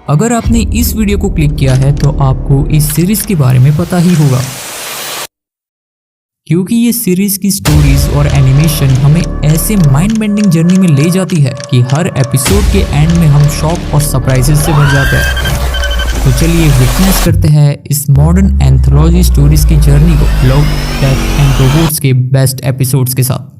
अगर आपने इस वीडियो को क्लिक किया है तो आपको इस सीरीज के बारे में पता ही होगा, क्योंकि ये सीरीज की स्टोरीज और एनिमेशन हमें ऐसे माइंड बेंडिंग जर्नी में ले जाती है कि हर एपिसोड के एंड में हम शॉक और सरप्राइजेस से भर जाते हैं। तो चलिए विटनेस करते हैं इस मॉडर्न एंथोलॉजी स्टोरीज की जर्नी को लव, डेथ एंड रोबोट्स के बेस्ट एपिसोड्स के साथ।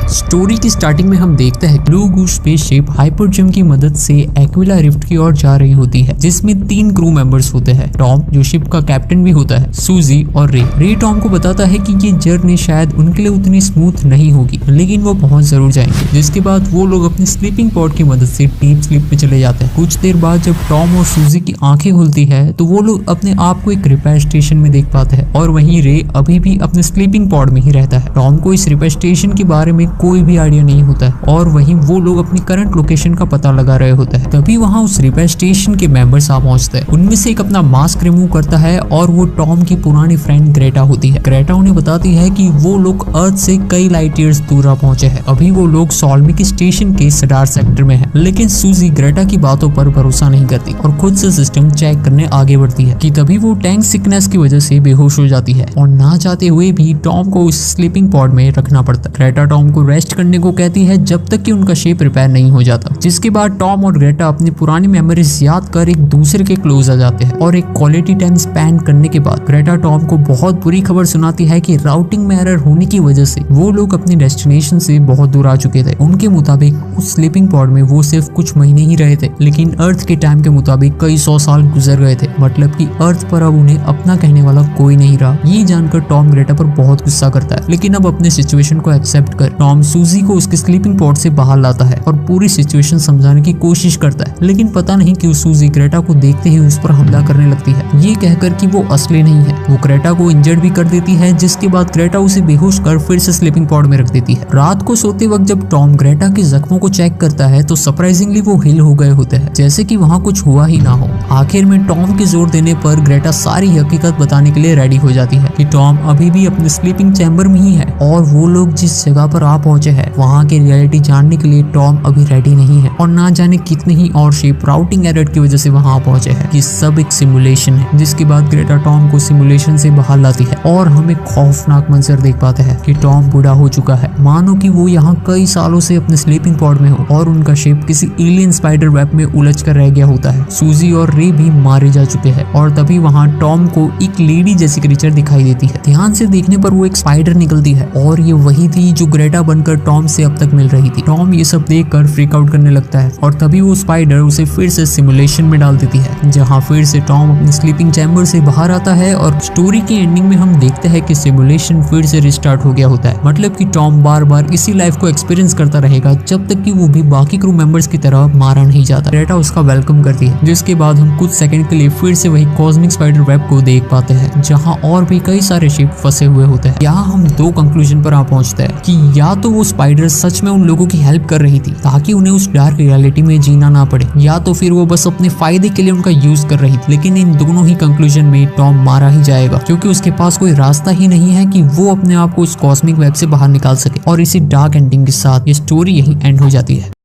स्टोरी की स्टार्टिंग में हम देखते हैं ब्लू गूस स्पेसशिप हाइपरजिम की मदद से एक्विला रिफ्ट की ओर जा रही होती है, जिसमें 3 क्रू मेंबर्स होते हैं। टॉम जो शिप का कैप्टन भी होता है, सूजी और रे टॉम को बताता है कि ये जर्नी शायद उनके लिए उतनी स्मूथ नहीं होगी, लेकिन वो पहुंच जरूर जाएंगे। जिसके बाद वो लोग अपनी स्लीपिंग पॉड की मदद से डीप स्लीप में चले जाते हैं। कुछ देर बाद जब टॉम और सूजी की आंखें खुलती है तो वो लोग अपने आप को एक रिपेयर स्टेशन में देख पाते हैं, और वहीं रे अभी भी अपने स्लीपिंग पॉड में ही रहता है। टॉम को इस रिपेयर स्टेशन के बारे में कोई भी आइडिया नहीं होता है, और वहीं वो लोग अपनी करंट लोकेशन का पता लगा रहे होते हैं। तभी वहां उस रिपेयर स्टेशन के मेंबर्स आ पहुंचते हैं। उनमें से एक अपना मास्क रिमूव करता है और वो टॉम की पुरानी फ्रेंड ग्रेटा होती है। ग्रेटा उन्हें बताती है कि वो लोग अर्थ से कई लाइट ईयर्स दूर पहुंचे हैं। अभी वो लोग सॉल्मिक स्टेशन के सडार सेक्टर में है, लेकिन सूजी ग्रेटा की बातों पर भरोसा नहीं करती और खुद से सिस्टम चेक करने आगे बढ़ती है कि तभी वो टैंक सिकनेस की वजह से बेहोश हो जाती है, और ना चाहते हुए भी टॉम को उस स्लीपिंग पॉड में रखना पड़ता है। ग्रेटा टॉम को रेस्ट करने को कहती है जब तक कि उनका शेप रिपेयर नहीं हो जाता। जिसके बाद टॉम और ग्रेटा अपनी पुरानी मेमोरीज याद कर एक दूसरे के क्लोज आ जाते हैं, और एक क्वालिटी टाइम स्पेंड करने के बाद ग्रेटा टॉम को बहुत बुरी खबर सुनाती है कि राउटिंग में एरर होने की वजह से वो लोग अपनी डेस्टिनेशन से बहुत दूर आ चुके थे। उनके मुताबिक उस स्लीपिंग पॉड में वो सिर्फ कुछ महीने ही रहे थे, लेकिन अर्थ के टाइम के मुताबिक कई 100 साल गुजर गए थे। मतलब कि अर्थ पर अब उन्हें अपना कहने वाला कोई नहीं रहा। ये जानकर टॉम ग्रेटा पर बहुत गुस्सा करता है, लेकिन अब अपने सिचुएशन को एक्सेप्ट कर टॉम सूजी को उसके स्लीपिंग पॉड से बाहर लाता है और पूरी सिचुएशन समझाने की कोशिश करता है। लेकिन पता नहीं क्यों सूजी ग्रेटा को देखते ही उस पर हमला करने लगती है, ये कहकर कि वो असली नहीं है। वो ग्रेटा को इंजर्ड भी कर देती है, जिसके बाद ग्रेटा उसे बेहोश कर फिर से स्लीपिंग पॉड में रख देती है। रात को सोते वक्त जब टॉम ग्रेटा के जख्मों को चेक करता है तो सरप्राइजिंगली वो हिल हो गए होते हैं, जैसे कि वहाँ कुछ हुआ ही ना हो। आखिर में टॉम के जोर देने पर ग्रेटा सारी हकीकत बताने के लिए रेडी हो जाती है कि टॉम अभी भी अपने स्लीपिंग चैम्बर में ही है, और वो लोग जिस जगह पर आ पहुंचे हैं वहाँ की रियलिटी जानने के लिए टॉम अभी रेडी नहीं है, और ना जाने कितने ही और शिप राउटिंग एरर की वजह से वहां पहुंचे हैं। ये सब एक सिमुलेशन है। जिसके बाद ग्रेटा टॉम को सिमुलेशन से बाहर लाती है, और हम एक खौफनाक मंजर देख पाते हैं कि टॉम बूढ़ा हो चुका है, मानो कि वो यहाँ कई सालों से अपने स्लीपिंग पॉड में हो, और उनका शिप किसी एलियन स्पाइडर वेब में उलझ कर रह गया होता है। सूजी और रे भी मारे जा चुके हैं, और तभी वहाँ टॉम को एक लेडी जैसी क्रीचर दिखाई देती है। ध्यान से देखने पर वो एक स्पाइडर निकलती है, और ये वही थी जो ग्रेटा बनकर टॉम से अब तक मिल रही थी। टॉम ये सब देखकर फ्रीक आउट करने लगता है, और तभी वो स्पाइडर उसे फिर से सिमुलेशन में डाल देती है, जहां फिर से टॉम अपने स्लीपिंग चैम्बर से बाहर आता है। और स्टोरी की एंडिंग में हम देखते हैं कि सिमुलेशन फिर से रिस्टार्ट हो गया होता है। मतलब कि टॉम बार बार इसी लाइफ को एक्सपीरियंस करता रहेगा जब तक कि वो भी बाकी क्रू मेंबर्स की तरह मारा नहीं जाता। ग्रेटा उसका वेलकम करती है, जिसके बाद हम कुछ सेकंड के लिए फिर से वही कॉस्मिक स्पाइडर वेब को देख पाते हैं, जहां और भी कई सारे शिप फंसे हुए होते हैं। यहाँ हम 2 कंक्लूजन पर आ पहुंचते हैं कि या तो वो स्पाइडर सच में उन लोगों की हेल्प कर रही थी ताकि उन्हें उस डार्क रियलिटी में जीना ना पड़े, या तो फिर वो बस अपने फायदे के लिए उनका यूज कर रही थी। लेकिन इन दोनों ही कंक्लूजन में टॉम मारा ही जाएगा, क्योंकि उसके पास कोई रास्ता ही नहीं है कि वो अपने आप को उस कॉस्मिक वेब से बाहर निकाल सके। और इसी डार्क एंडिंग के साथ ये स्टोरी यही एंड हो जाती है।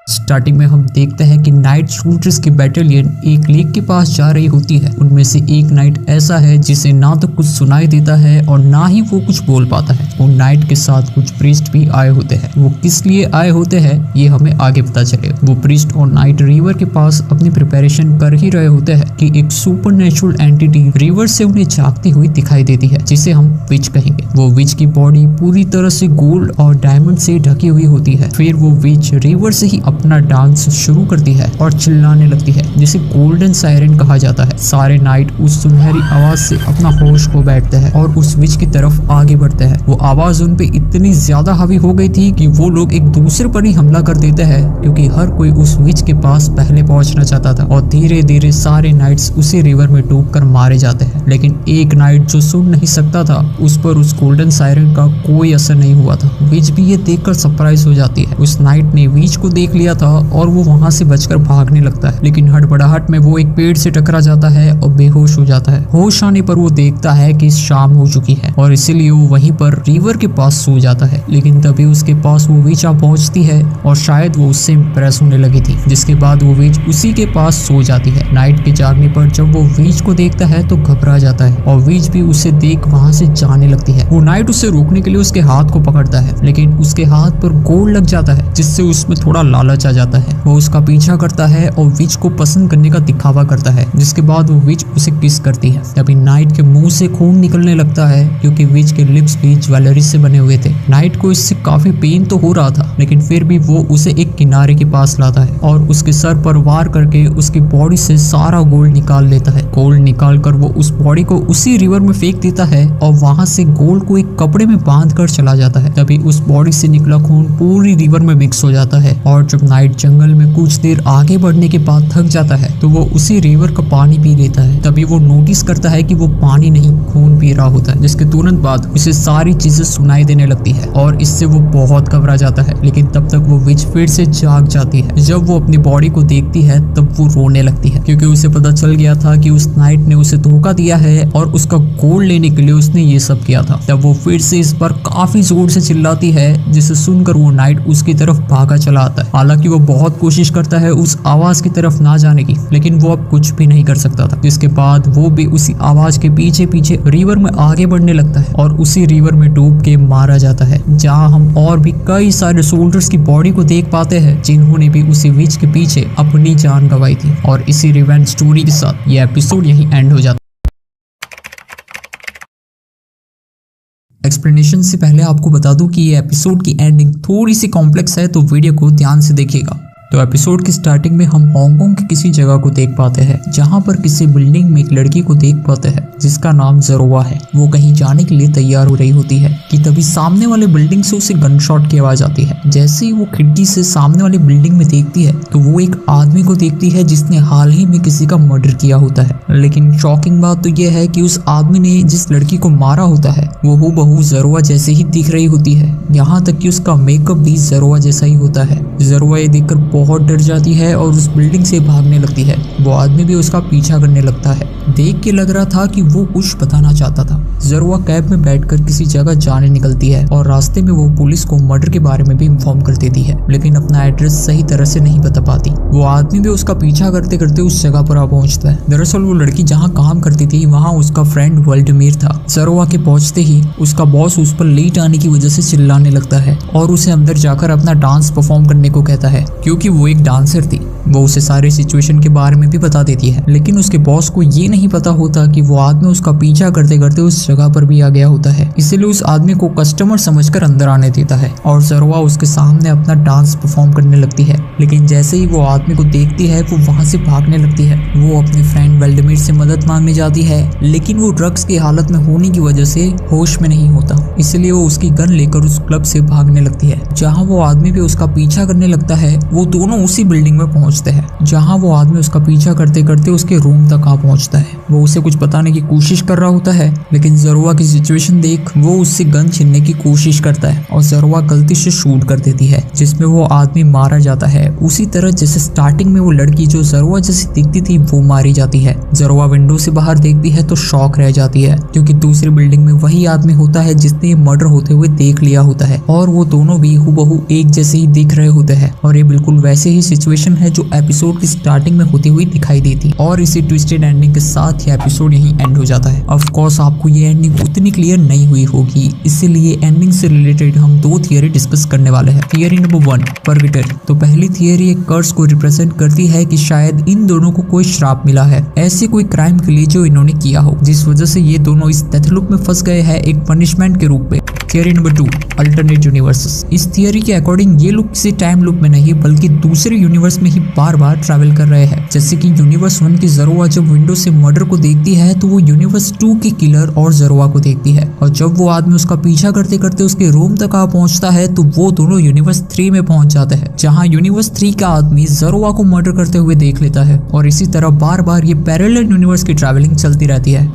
स्टार्टिंग में हम देखते हैं कि नाइट शूटर्स की बैटालियन एक लेक के पास जा रही होती है। उनमें से एक नाइट ऐसा है जिसे ना तो कुछ सुनाई देता है और ना ही वो कुछ बोल पाता है। वो नाइट के साथ कुछ प्रीस्ट भी आए होते हैं। वो किस लिए आए होते हैं ये हमें आगे पता चलेगा। वो प्रीस्ट और नाइट रिवर के पास अपनी प्रिपरेशन कर ही रहे होते हैं कि एक सुपरनेचुरल एंटिटी रिवर से उन्हें झांकती हुई दिखाई देती है, जिसे हम विच कहेंगे। वो विच की बॉडी पूरी तरह से गोल्ड और डायमंड से ढकी हुई होती है। फिर वो विच रिवर से ही अपना डांस शुरू करती है और चिल्लाने लगती है, जिसे गोल्डन सायरन कहा जाता है। सारे नाइट उस सुनहरी आवाज से अपना होश खो बैठते हैं और उस विच की तरफ आगे बढ़ते हैं। वो आवाज उन पे इतनी ज्यादा हावी हो गई थी कि वो लोग एक दूसरे पर ही हमला कर देते हैं, क्योंकि हर कोई उस विच के पास पहले पहुंचना चाहता था। और धीरे धीरे सारे नाइट्स उसी रिवर में डूबकर मारे जाते हैं। लेकिन एक नाइट जो सुन नहीं सकता था, उस पर उस गोल्डन सायरन का कोई असर नहीं हुआ था। विच भी ये देखकर सरप्राइज हो जाती है। उस नाइट ने विच को देख लिया था था और वो वहाँ से बचकर भागने लगता है, लेकिन हड़बड़ाहट में वो एक पेड़ से टकरा जाता है और बेहोश हो जाता है। होश आने पर वो देखता है कि शाम हो चुकी है और इसीलिए वो वहीं पर रिवर के पास सो जाता है। लेकिन तभी उसके पास वो विच आ पहुंचती है और शायद वो उससे इम्प्रेस होने लगी थी, जिसके बाद वो विच उसी के पास सो जाती है। नाइट के जागने पर जब वो विच को देखता है तो घबरा जाता है और विच भी उसे देख वहाँ से जाने लगती है। वो नाइट उसे रोकने के लिए उसके हाथ को पकड़ता है, लेकिन उसके हाथ पर गोल्ड लग जाता है, जिससे उसमें थोड़ा लालच आ जाता है। वो उसका पीछा करता है और विच को पसंद करने का दिखावा करता है, जिसके बाद वो विच उसे किस करती है। तभी नाइट के मुंह से खून निकलने लगता है, क्योंकि विच के लिप्स भी ज्वेलरी से बने हुए थे। नाइट को इससे काफी पेन तो हो रहा था, लेकिन फिर भी वो उसे एक किनारे के पास लाता है और उसके सर पर वार करके उसकी बॉडी से सारा गोल्ड निकाल लेता है। गोल्ड निकाल कर वो उस बॉडी को उसी रिवर में फेंक देता है और वहां से गोल्ड को एक कपड़े में बांध कर चला जाता है। तभी उस बॉडी से निकला खून पूरी रिवर में मिक्स हो जाता है और जब नाइट जंगल में कुछ देर आगे बढ़ने के बाद थक जाता है तो वो उसी रिवर का पानी पी लेता है। तभी वो नोटिस करता है कि वो पानी नहीं खून पी रहा होता है, जिसके तुरंत बाद उसे सारी चीजें सुनाई देने लगती है और इससे वो बहुत घबरा जाता है। लेकिन तब तक वो विच फिर से जाग जाती है। जब वो अपनी बॉडी को देखती है तब वो रोने लगती है, क्योंकि उसे पता चल गया था कि उस नाइट ने उसे धोखा दिया है और उसका गोल्ड लेने के लिए उसने ये सब किया था। तब वो फिर से इस पर काफी जोर से चिल्लाती है, जिसे सुनकर वो नाइट उसकी तरफ भागा चला आता है। हालांकि वो बहुत कोशिश करता है उस आवाज की तरफ ना जाने की, लेकिन वो अब कुछ भी नहीं कर सकता था। जिसके बाद वो भी उसी आवाज के पीछे पीछे रिवर में आगे बढ़ने लगता है और उसी रिवर में डूब के मारा जाता है, जहाँ हम और भी कई सारे सोल्जर्स की बॉडी को देख पाते हैं, जिन्होंने भी उसी विच के पीछे अपनी जान गंवाई थी। और इसी रिवेंज स्टोरी के साथ ये एपिसोड यहीं एंड हो जाता है। एक्सप्लेनेशन से पहले आपको बता दूं कि ये एपिसोड की एंडिंग थोड़ी सी कॉम्प्लेक्स है, तो वीडियो को ध्यान से देखिएगा। तो एपिसोड की स्टार्टिंग में हम हांगकांग की किसी जगह को देख पाते हैं, जहां पर किसी बिल्डिंग में एक लड़की को देख पाते हैं जिसका नाम जरोवा है। वो कहीं जाने के लिए तैयार हो रही होती है कि तभी सामने वाले बिल्डिंग से उसे गन शॉट की आवाज आती है। जैसे ही वो खिड़की से सामने वाली बिल्डिंग में देखती है तो वो एक आदमी को देखती है जिसने हाल ही में किसी का मर्डर किया होता है। लेकिन शॉकिंग बात तो यह है कि उस आदमी ने जिस लड़की को मारा होता है वो हूबहू जरोवा जैसे ही दिख रही होती है। यहाँ तक कि उसका मेकअप भी जरोवा जैसा ही होता है। जरोवा ये देखकर बहुत डर जाती है और उस बिल्डिंग से भागने लगती है। वो आदमी भी उसका पीछा करने लगता है। देख के लग रहा था कि वो कुछ बताना चाहता था। जरोवा कैब में बैठकर किसी जगह जाने निकलती है और रास्ते में वो पुलिस को मर्डर के बारे में भी इन्फॉर्म कर देती है, लेकिन अपना एड्रेस सही तरह से नहीं बता पाती। वो आदमी भी उसका पीछा करते करते उस जगह पर आ पहुंचता है। दरअसल वो लड़की जहाँ काम करती थी वहाँ उसका फ्रेंड व्लादिमीर था। जरोवा के पहुंचते ही उसका बॉस उस पर लेट आने की वजह से चिल्लाने लगता है और उसे अंदर जाकर अपना डांस परफॉर्म करने को कहता है, क्योंकि वो एक डांसर थी। वो उसे सारे सिचुएशन के बारे में भी बता देती है, लेकिन उसके बॉस को ये नहीं पता होता कि वो आदमी उसका पीछा करते करते उस जगह पर भी आ गया होता है। इसीलिए उस आदमी को कस्टमर समझकर अंदर आने देता है और जरोवा उसके सामने अपना डांस परफॉर्म करने लगती है। लेकिन जैसे ही वो आदमी को देखती है वो वहां से भागने लगती है। वो अपने फ्रेंड व्लादिमीर से मदद मांगने जाती है, लेकिन वो ड्रग्स की हालत में होने की वजह से होश में नहीं होता। इसलिए वो उसकी गन लेकर उस क्लब से भागने लगती है। जहाँ वो आदमी भी उसका पीछा करने लगता है, वो दोनों उसी बिल्डिंग में पहुंचते हैं, जहां वो आदमी उसका पीछा करते करते उसके रूम तक आ पहुंचता है। वो उसे कुछ बताने की कोशिश कर रहा होता है, लेकिन जरोवा की सिचुएशन देख वो उससे गन छीनने की कोशिश करता है और जरोवा गलती से शूट कर देती है, जिसमें वो आदमी मारा जाता है। उसी तरह जैसे स्टार्टिंग में वो लड़की जो जरोवा जैसी दिखती थी वो मारी जाती है। जरोवा विंडो से बाहर देखती है तो शॉक रह जाती है, क्योंकि दूसरी बिल्डिंग में वही आदमी होता है जिसने ये मर्डर होते हुए देख लिया होता है और वो दोनों भी हूबहू एक जैसे ही दिख रहे होते हैं। और ये बिल्कुल वैसे ही सिचुएशन है जो एपिसोड की स्टार्टिंग में होती हुई दिखाई दी थी। और इसी ट्विस्टेड एंडिंग के साथ ये एपिसोड यहीं एंड हो जाता है। ऑफ कोर्स आपको ये एंडिंग उतनी क्लियर नहीं हुई होगी, इसीलिए एंडिंग से रिलेटेड हम दो थियरी डिस्कस करने वाले हैं। Theory number 1, purgatory. तो पहली थियरी एक कर्स को रिप्रेजेंट करती है कि शायद इन दोनों को कोई श्राप मिला है, ऐसे कोई क्राइम के लिए जो इन्होंने किया हो, जिस वजह से ये दोनों इस डेथ लूप में फंस गए हैं एक पनिशमेंट के रूप में। Theory number 2, alternate universes. इस थियरी के अकॉर्डिंग ये लोग किसी टाइम लूप में नहीं बल्कि दूसरे यूनिवर्स में ही बार बार ट्रैवल कर रहे हैं। जैसे कि यूनिवर्स 1 की जरोवा जब विंडो से मर्डर को देखती है तो वो यूनिवर्स 2 के किलर और जरोवा को देखती है, और जब वो आदमी उसका पीछा करते करते उसके रूम तक आ पहुंचता है तो वो दोनों यूनिवर्स 3 में पहुंच जाते हैं, जहां यूनिवर्स 3 का आदमी जरोवा को मर्डर करते हुए देख लेता है। और इसी तरह बार बार ये पैरेलल यूनिवर्स की ट्रैवलिंग चलती रहती है।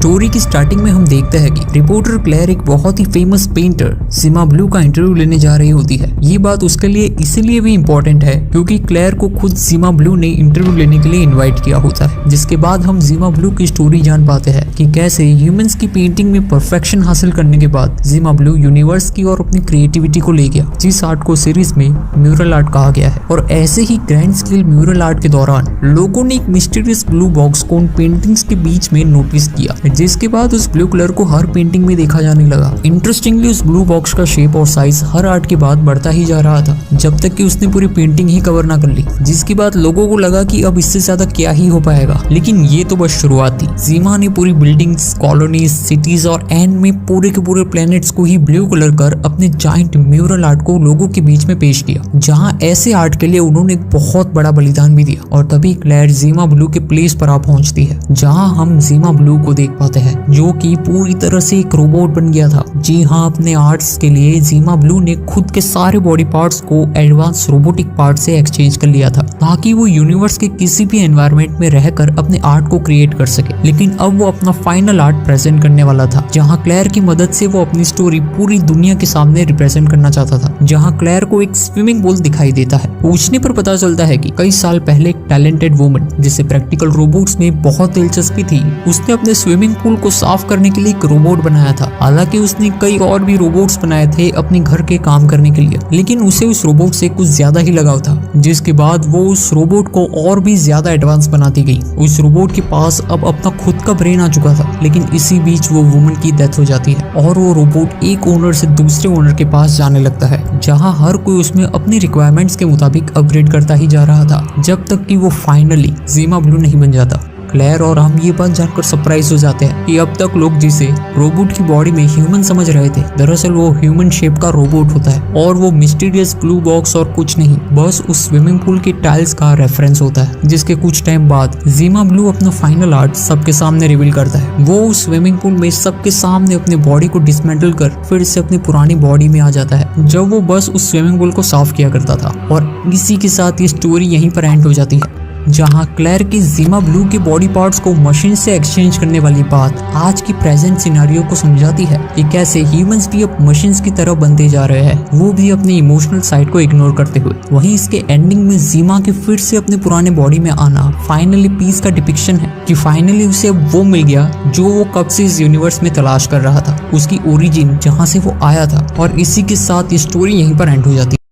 स्टोरी की स्टार्टिंग में हम देखते हैं कि रिपोर्टर क्लेयर एक बहुत ही फेमस पेंटर सीमा ब्लू का इंटरव्यू लेने जा रही होती है। ये बात उसके लिए इसीलिए भी इम्पोर्टेंट है क्योंकि क्लेयर को खुद सीमा ब्लू ने इंटरव्यू लेने के लिए इनवाइट किया होता है। जिसके बाद हम सीमा ब्लू की स्टोरी जान पाते हैं कि कैसे ह्यूमंस की पेंटिंग में परफेक्शन हासिल करने के बाद सीमा ब्लू यूनिवर्स की और अपनी क्रिएटिविटी को ले गया, जिस आर्ट को सीरीज में म्यूरल आर्ट कहा गया है। और ऐसे ही ग्रैंड स्केल म्यूरल आर्ट के दौरान लोगों ने एक मिस्टीरियस ब्लू बॉक्स को उन पेंटिंग्स के बीच में नोटिस किया, जिसके बाद उस ब्लू कलर को हर पेंटिंग में देखा जाने लगा। इंटरेस्टिंगली उस ब्लू बॉक्स का शेप और साइज हर आर्ट के बाद बढ़ता ही जा रहा था जब तक कि उसने पूरी पेंटिंग ही कवर ना कर ली, जिसके बाद लोगों को लगा कि अब इससे ज्यादा क्या ही हो पाएगा। लेकिन ये तो बस शुरुआत थी। सीमा ने पूरी बिल्डिंग्स, कॉलोनीज, सिटीज और एंड में पूरे के पूरे प्लैनेट्स को ही ब्लू कलर कर अपने जाइंट म्यूरल आर्ट को लोगों के बीच में पेश किया, जहां ऐसे आर्ट के लिए उन्होंने एक बहुत बड़ा बलिदान भी दिया। और तभी क्लेयर जीमा ब्लू के प्लेस पर आ पहुंचती है, जहां हम जीमा ब्लू को देख पाते हैं जो कि पूरी तरह से एक रोबोट बन गया था। जी हाँ, अपने आर्ट्स के लिए जीमा ब्लू ने खुद के सारे बॉडी पार्ट्स को एडवांस रोबोटिक पार्ट से एक्सचेंज कर लिया था ताकि वो यूनिवर्स के किसी भी एनवायरनमेंट में रहकर अपने आर्ट को क्रिएट कर सके। लेकिन अब वो अपना फाइनल आर्ट प्रेजेंट करने वाला था, जहाँ क्लेयर की मदद से वो अपनी स्टोरी पूरी दुनिया के सामने रिप्रेजेंट करना चाहता था। जहाँ क्लेयर को एक स्विमिंग पूल दिखाई देता है। पूछने पर पता चलता है कि कई साल पहले एक टैलेंटेड वुमन जिसे प्रैक्टिकल रोबोट्स में बहुत दिलचस्पी थी, उसने अपने स्विमिंग पूल को साफ करने के लिए एक रोबोट बनाया था। हालांकि उसने कई और भी रोबोट्स बनाए थे अपने घर के काम करने के लिए, लेकिन उसे उस रोबोट से कुछ ज्यादा ही लगाव था, जिसके बाद वो उस रोबोट को और भी ज्यादा एडवांस बनाती गई। उस रोबोट के पास अब अपना खुद का ब्रेन आ चुका था, लेकिन इसी बीच वो वुमन की डेथ हो जाती है और वो रोबोट एक ओनर से दूसरे ओनर के पास जाने लगता है, जहाँ हर कोई उसमें अपनी रिक्वायरमेंट्स के मुताबिक अपग्रेड करता ही जा रहा था, जब तक कि वो फाइनली जीमा ब्लू नहीं बन जाता। क्लेयर और हम ये बात जानकर सरप्राइज हो जाते हैं कि अब तक लोग जिसे रोबोट की बॉडी में ह्यूमन समझ रहे थे, दरअसल वो ह्यूमन शेप का रोबोट होता है और वो मिस्टीरियस ब्लू बॉक्स और कुछ नहीं, बस उस स्विमिंग पूल के टाइल्स का रेफरेंस होता है। जिसके कुछ टाइम बाद जीमा ब्लू अपना फाइनल आर्ट सबके सामने रिवील करता है। वो उस स्विमिंग पूल में सबके सामने अपनी बॉडी को डिसमेंटल कर फिर से अपनी पुरानी बॉडी में आ जाता है, जब वो बस उस स्विमिंग पूल को साफ किया करता था। और इसी के साथ ये स्टोरी यहीं पर एंड हो जाती है, जहां क्लेयर की जीमा ब्लू के बॉडी पार्ट्स को मशीन से एक्सचेंज करने वाली बात आज की प्रेजेंट सिनेरियो को समझाती है कि कैसे ह्यूमंस भी अब मशीन्स की तरह बनते जा रहे हैं, वो भी अपनी इमोशनल साइड को इग्नोर करते हुए। वहीं इसके एंडिंग में जीमा के फिर से अपने पुराने बॉडी में आना फाइनली पीस का डिपिक्शन है कि फाइनली उसे वो मिल गया जो वो कब से इस यूनिवर्स में तलाश कर रहा था, उसकी ओरिजिन जहाँ से वो आया था। और इसी के साथ ये स्टोरी यहीं पर एंड हो जाती है।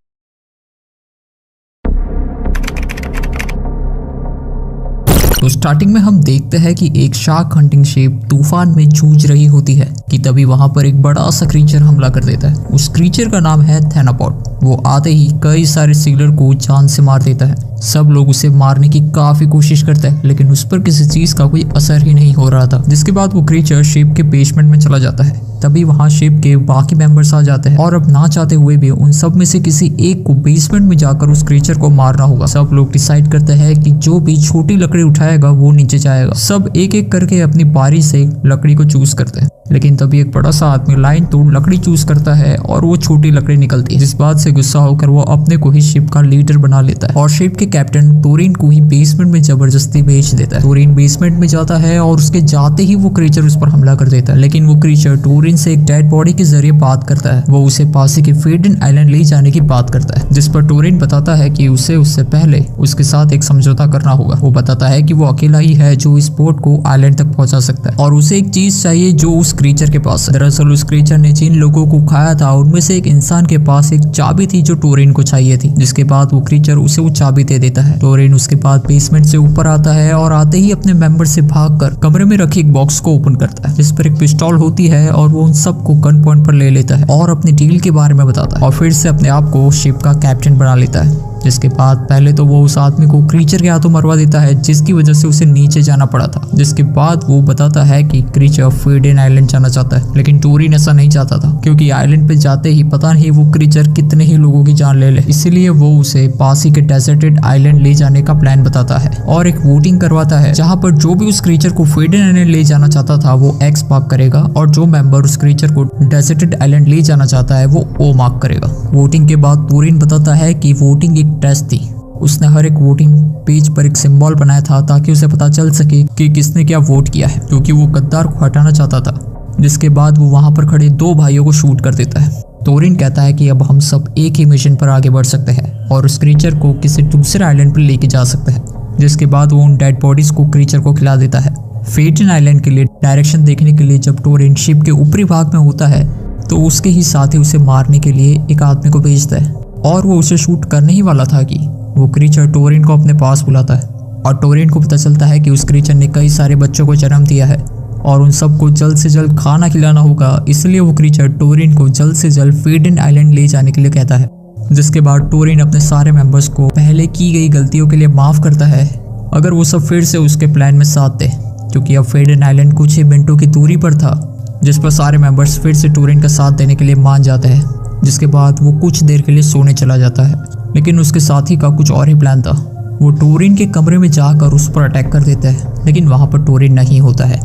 तो स्टार्टिंग में हम देखते हैं कि एक शार्क हंटिंग शिप तूफान में जूझ रही होती है कि तभी वहां पर एक बड़ा सा क्रीचर हमला कर देता है। उस क्रीचर का नाम है थैनापॉड। वो आते ही कई सारे सीलर को जान से मार देता है। सब लोग उसे मारने की काफी कोशिश करते हैं, लेकिन उस पर किसी चीज का कोई असर ही नहीं हो रहा था। जिसके बाद वो क्रीचर शिप के बेसमेंट में चला जाता है। तभी वहां शिप के बाकी मेंबर्स आ जाते हैं और अब ना चाहते हुए भी उन सब में से किसी एक को बेसमेंट में जाकर उस क्रीचर को मारना होगा। सब लोग डिसाइड करते हैं कि जो भी छोटी लकड़ी उठाएगा वो नीचे जाएगा। सब एक एक करके अपनी बारी से लकड़ी को चूज करते हैं, लेकिन तभी एक बड़ा सा आदमी लाइन तोड़ लकड़ी चूज करता है और वो छोटी लकड़ी निकलती है। जिस बात से गुस्सा होकर वो अपने को ही शिप का लीडर बना लेता है और शिप के कैप्टन टोरिन को ही बेसमेंट में जबरदस्ती भेज देता है। टोरिन बेसमेंट में जाता है और उसके जाते ही वो क्रीचर उस पर हमला कर देता है, लेकिन वो क्रीचर टोरिन से एक डेड बॉडी के जरिए बात करता है। वो उसे पास के फेडन आइलैंड ले जाने की बात करता है, जिस पर टोरिन बताता है कि उसे उससे पहले उसके साथ एक समझौता करना होगा। वो बताता है कि वो अकेला ही है जो इस बोट को आइलैंड तक पहुंचा सकता है और उसे एक चीज चाहिए जो उस क्रीचर के पास है। दरअसल उस क्रीचर ने जिन लोगों को खाया था उनमें से एक इंसान के पास एक चाबी थी जो टोरिन को चाहिए थी। जिसके बाद वो क्रीचर उसे वो चाबी दे देता है। टोरिन उसके बाद बेसमेंट से ऊपर आता है और आते ही अपने मेंबर से भागकर कमरे में रखी एक बॉक्स को ओपन करता है, जिस पर एक पिस्टल होती है और वो उन सबको गन पॉइंट पर ले लेता है और अपनी डील के बारे में बताता है और फिर से अपने आप को शिप का कैप्टन बना लेता है। जिसके बाद पहले तो वो उस आदमी को क्रीचर के हाथों मरवा देता है, जिसकी वजह से उसे नीचे जाना पड़ा था। जिसके बाद वो बताता है कि क्रीचर फेडन आइलैंड जाना चाहता है, लेकिन टोरिन ऐसा नहीं चाहता था, क्योंकि आइलैंड पे जाते ही पता नहीं वो क्रीचर कितने ही लोगों की जान ले ले। इसीलिए वो उसे पास ही के डेजर्टेड आइलैंड ले जाने का प्लान बताता है और एक वोटिंग करवाता है, जहाँ पर जो भी उस क्रीचर को फेडन आइलैंड ले जाना चाहता था वो एक्स मार्क करेगा और जो मेंबर उस क्रीचर को डेजर्टेड आइलैंड ले जाना चाहता है वो ओ मार्क करेगा। वोटिंग के बाद टोरिन बताता है कि वोटिंग एक टेस्ट थी। उसने हर एक वोटिंग पेज पर एक सिंबल बनाया था ताकि उसे पता चल सके कि किसने क्या वोट किया है, क्योंकि वो गद्दार को हटाना चाहता था। जिसके बाद वो वहां पर खड़े 2 भाइयों को शूट कर देता है। टोरिन कहता है कि अब हम सब एक ही मिशन पर आगे बढ़ सकते हैं और उस क्रीचर को किसी दूसरे आइलैंड पर लेके जा सकते हैं। जिसके बाद वो उन डेड बॉडीज को क्रीचर को खिला देता है। फेटन आइलैंड के लिए डायरेक्शन देखने के लिए जब टोरिन शिप के ऊपरी भाग में होता है तो उसके ही साथ ही उसे मारने के लिए एक आदमी को भेजता है और वो उसे शूट करने ही वाला था कि वो क्रीचर टोरिन को अपने पास बुलाता है और टोरिन को पता चलता है कि उस क्रीचर ने कई सारे बच्चों को जन्म दिया है और उन सबको जल्द से जल्द खाना खिलाना होगा। इसलिए वो क्रीचर टोरिन को जल्द से जल्द फेटन आइलैंड ले जाने के लिए कहता है। जिसके बाद टोरिन अपने सारे मेंबर्स को पहले की गई गलतियों के लिए माफ करता है अगर वो सब फिर से उसके प्लान में साथ दे, क्योंकि अब फेटन आइलैंड कुछ ही मिनटों की दूरी पर था। जिस पर सारे मेंबर्स फिर से टोरिन का साथ देने के लिए मान जाते हैं। जिसके बाद वो कुछ देर के लिए सोने चला जाता है, लेकिन उसके साथी का कुछ और ही प्लान था। वो टोरिन के कमरे में जाकर उस पर अटैक कर देता है, लेकिन वहां पर टोरिन नहीं होता है।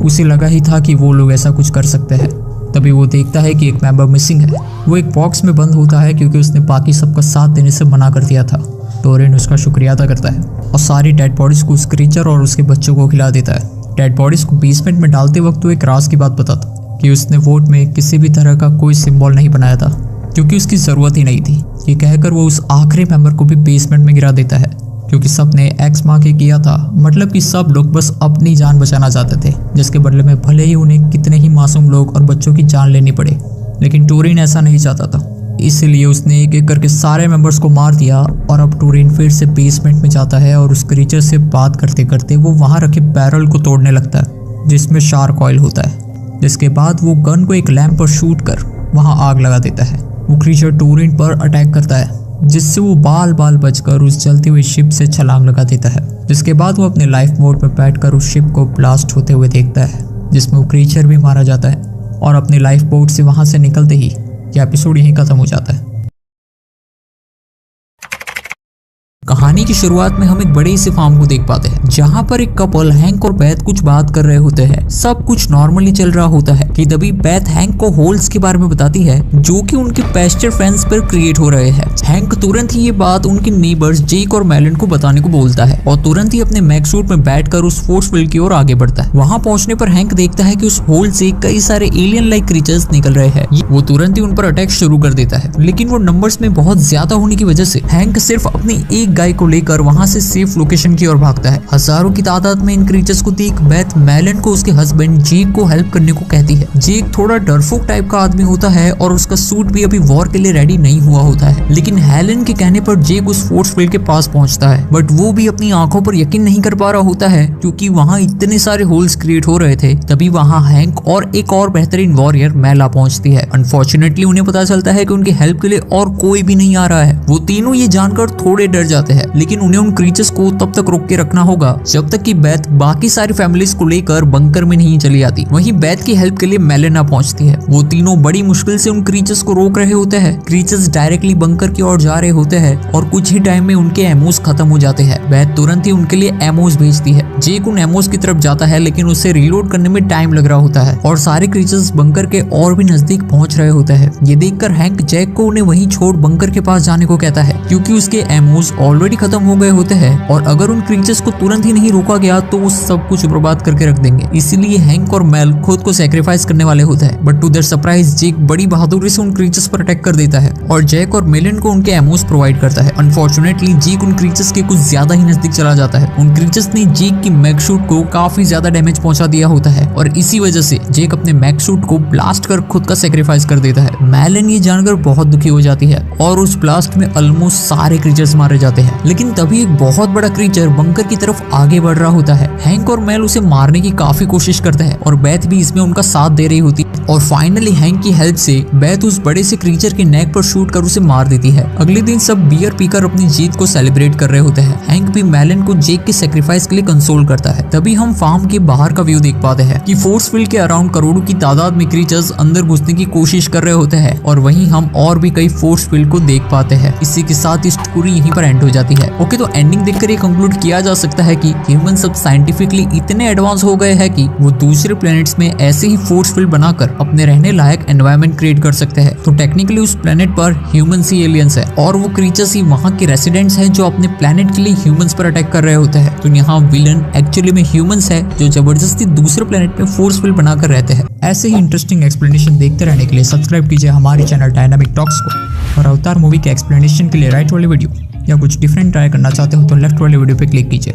उसे लगा ही था कि वो लोग ऐसा कुछ कर सकते हैं। तभी वो देखता है कि एक मेंबर मिसिंग है। वो एक बॉक्स में बंद होता है क्योंकि उसने बाकी सबका साथ देने से मना कर दिया था। टोरिन उसका शुक्रिया अदा करता है और सारी डेड बॉडीज को उस क्रीचर और उसके बच्चों को खिला देता है। डेड बॉडीज को बेसमेंट में डालते वक्त वो एक राज की बात बताता कि उसने वोट में किसी भी तरह का कोई सिंबल नहीं बनाया था, क्योंकि उसकी जरूरत ही नहीं थी। ये कहकर वो उस आखिरी मेंबर को भी बेसमेंट में गिरा देता है, क्योंकि सब ने एक्स माँ के किया था। मतलब कि सब लोग बस अपनी जान बचाना चाहते थे, जिसके बदले में भले ही उन्हें कितने ही मासूम लोग और बच्चों की जान लेनी पड़े, लेकिन टोरिन ऐसा नहीं चाहता था। इसलिए उसने एक एक करके सारे मेंबर्स को मार दिया और अब टोरिन फिर से बेसमेंट में जाता है और उस क्रीचर से बात करते करते वो वहां रखे बैरल को तोड़ने लगता है जिसमें शार्क ऑयल होता है। जिसके बाद वो गन को एक लैंप पर शूट कर वहां आग लगा देता है। वो क्रीचर टोरिन पर अटैक करता है, जिससे वो बाल बाल बचकर उस जलती हुई शिप से छलांग लगा देता है। जिसके बाद वो अपने लाइफ मोड में बैठकर उस शिप को ब्लास्ट होते हुए देखता है, जिसमें वो क्रीचर भी मारा जाता है और अपने लाइफ बोट से वहां से निकलते ही यह एपिसोड यहीं खत्म हो जाता है। कहानी की शुरुआत में हम एक बड़े से फार्म को देख पाते हैं, जहाँ पर एक कपल हैंक और बैथ कुछ बात कर रहे होते हैं। सब कुछ नॉर्मली चल रहा होता है कि तभी बैथ हैंक को होल्स के बारे में बताती है जो कि उनके पेस्चर फेंस पर क्रिएट हो रहे हैं। हैंक तुरंत ही ये बात उनके नेबर्स जेक और मेलन को बताने को बोलता है और तुरंत ही अपने मैक सूट में बैठकर उस फोर्स फील्ड की ओर आगे बढ़ता है। वहाँ पहुंचने पर हैंक देखता है कि उस होल से कई सारे एलियन लाइक क्रीचर्स निकल रहे हैं। वो तुरंत ही उन पर अटैक शुरू कर देता है, लेकिन वो नंबर्स में बहुत ज्यादा होने की वजह से हैंक सिर्फ अपनी एक गाय को लेकर वहां से सेफ लोकेशन की ओर भागता है। हजारों की तादाद में इन क्रीचर्स को देख बैथ मेलन को उसके हस्बैंड जेक को हेल्प करने को कहती है। जेक थोड़ा डरफोक टाइप का आदमी होता है और उसका सूट भी अभी वॉर के लिए रेडी नहीं हुआ होता है, लेकिन हेलन के कहने पर जेक उस फोर्स फील्ड के पास पहुंचता है। बट वो भी अपनी आंखों पर यकीन नहीं कर पा रहा होता है क्योंकि वहां इतने सारे होल्स क्रिएट हो रहे थे। तभी वहां हैंक और एक और बेहतरीन वॉरियर मेला पहुंचती है। अनफॉर्चुनेटली उन्हें पता चलता है कि उनकी हेल्प के लिए और कोई भी नहीं आ रहा है। वो तीनों ये जानकर थोड़े डर जाते हैं, लेकिन उन्हें उन क्रीचर्स को तब तक रोक के रखना होगा जब तक कि बैथ बाकी सारी फैमिलीज को लेकर बंकर में नहीं चली आती। वहीं बैथ की हेल्प के लिए मेलेना पहुंचती है। वो तीनों बड़ी मुश्किल से उन क्रीचर्स को रोक रहे होते हैं। क्रीचर्स डायरेक्टली बंकर की ओर जा रहे होते हैं और कुछ ही टाइम में उनके एमोस खत्म हो जाते हैं। बैथ तुरंत ही उनके लिए एमोस भेजती है। जेक उन एमोस की तरफ जाता है, लेकिन उसे रीलोड करने में टाइम लग रहा होता है और सारे क्रीचर्स बंकर के और भी नजदीक पहुंच रहे होते हैं। ये देखकर हैंक जैक को उन्हें वहीं छोड़ बंकर के पास जाने को कहता है, क्योंकि उसके एमोस ऑलरेडी खत्म हो गए होते हैं और अगर उन क्रीचर्स को तुरंत ही नहीं रोका गया तो वो सब कुछ बर्बाद करके रख देंगे। इसीलिए हैंक और मेल खुद को सैक्रिफाइस करने वाले होते हैं। बट टू देयर सरप्राइज जेक बड़ी बहादुरी से उन क्रीचर्स पर अटैक कर देता है और जैक और मेलन को उनके एमोस प्रोवाइड करता है। अनफॉर्चुनेटली जेक उन क्रीचर्स के कुछ ज्यादा ही नजदीक चला जाता है। उन क्रीचर्स ने जेक की मैक सूट को काफी ज्यादा डैमेज पहुंचा दिया होता है और इसी वजह से जेक अपने मैक सूट को ब्लास्ट कर खुद का सैक्रिफाइस कर देता है। मेलन ये जानकर बहुत दुखी हो जाती है और उस ब्लास्ट में ऑलमोस्ट सारे क्रीचर्स मारे जाते हैं। लेकिन तभी एक बहुत बड़ा क्रीचर बंकर की तरफ आगे बढ़ रहा होता है। हैंक और मेल उसे मारने की काफी कोशिश करते हैं और बैथ भी इसमें उनका साथ दे रही होती है और फाइनली हैंक की हेल्प से बैथ उस बड़े से क्रीचर के नेक पर शूट कर उसे मार देती है। अगले दिन सब बियर पीकर अपनी जीत को सेलिब्रेट कर रहे होते हैं। हैंक भी मेलन को जेक के सैक्रिफाइस के लिए कंसोल करता है। तभी हम फार्म के बाहर का व्यू देख पाते हैं कि फोर्स फील्ड के अराउंड करोड़ों की तादाद में क्रीचर्स अंदर घुसने की कोशिश कर रहे होते हैं और वहीं हम और भी कई फोर्स फील्ड को देख पाते हैं। इसी के साथ स्टोरी यहीं पर एंड हो जाती है। ओके, तो एंडिंग देखकर ये कंक्लूड किया जा सकता है कि ह्यूमन सब साइंटिफिकली इतने एडवांस हो गए हैं कि वो दूसरे प्लैनेट्स में ऐसे ही फोर्स फील्ड बनाकर अपने रहने लायक एनवायरनमेंट क्रिएट कर सकते हैं। तो टेक्निकली उस प्लेनेट पर ह्यूमंस ही एलियंस है और वो क्रीचर्स ही वहाँ के रेसिडेंट्स हैं जो अपने प्लेनेट के लिए ह्यूमंस पर अटैक कर रहे होते हैं। तो यहाँ विलन एक्चुअली में ह्यूमंस है जो जबरदस्ती दूसरे प्लेनेट पे फोर्स फील्ड बनाकर रहते हैं। ऐसे ही इंटरेस्टिंग एक्सप्लेनेशन देखते रहने के लिए सब्सक्राइब कीजिए हमारे चैनल डायनामिक टॉक्स को। और अवतार मूवी के एक्सप्लेनेशन के लिए राइट वाले वीडियो या कुछ डिफरेंट ट्राई करना चाहते हो तो लेफ्ट वाले वीडियो पे क्लिक कीजिए।